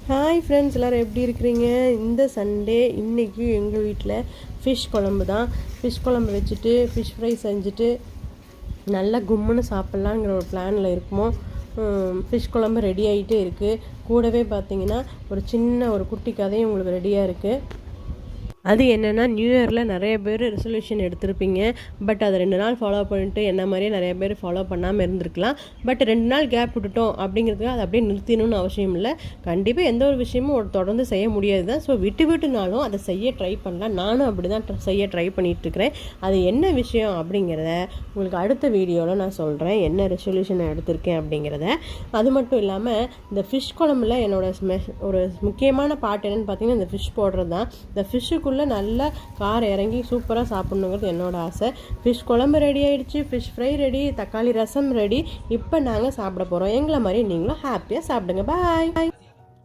Hi friends, எல்லோரும் எப்படி இருக்கிறீங்க? இந்த சண்டே இன்றைக்கி எங்கள் வீட்டில் ஃபிஷ் குழம்பு தான். ஃபிஷ் குழம்பு வச்சுட்டு ஃபிஷ் ஃப்ரை செஞ்சுட்டு நல்லா கும்முன்னு சாப்பிட்லாங்கிற ஒரு பிளானில் இருக்குமோ. ஃபிஷ் குழம்பு ரெடி ஆகிட்டே இருக்குது. கூடவே பார்த்திங்கன்னா ஒரு சின்ன ஒரு குட்டி கதையும் உங்களுக்கு ரெடியாக இருக்குது. அது என்னென்னா, நியூ இயரில் நிறைய பேர் ரெசல்யூஷன் எடுத்திருப்பீங்க. பட் அதை 2 நாள் ஃபாலோ பண்ணிட்டு என்ன மாதிரியே நிறைய பேர் ஃபாலோ பண்ணாமல் இருந்திருக்கலாம். பட் 2 நாள் கேப் விட்டுட்டோம் அப்படிங்கிறதுக்கு அதை அப்படியே நிறுத்திடணும்னு அவசியம் இல்லை. கண்டிப்பாக எந்த ஒரு விஷயமும் தொடர்ந்து செய்ய முடியாது தான். ஸோ விட்டுனாலும் அதை செய்ய ட்ரை பண்ணலாம். நானும் அப்படி தான் செய்ய ட்ரை பண்ணிகிட்ருக்கிறேன். அது என்ன விஷயம் அப்படிங்கிறத உங்களுக்கு அடுத்த வீடியோவில் நான் சொல்கிறேன், என்ன ரெசல்யூஷன் நான் எடுத்திருக்கேன் அப்படிங்கிறத. அது மட்டும் இல்லாமல் இந்த ஃபிஷ் குழம்புல ஒரு முக்கியமான பார்ட் என்னென்னு பார்த்தீங்கன்னா, இந்த ஃபிஷ் போடுறது தான். இந்த ஃபிஷ்ஷுக்குள்ளே நல்லா காரம் இறங்கி சூப்பராக சாப்பிட்ணுங்கிறது என்னோட ஆசை. ஃபிஷ் குழம்பு ரெடி ஆகிடுச்சு, ஃபிஷ் ஃப்ரை ரெடி, தக்காளி ரசம் ரெடி. இப்போ நாங்கள் சாப்பிட போகிறோம். எங்களை மாதிரி நீங்களும் ஹாப்பியாக சாப்பிடுங்க. பாய்.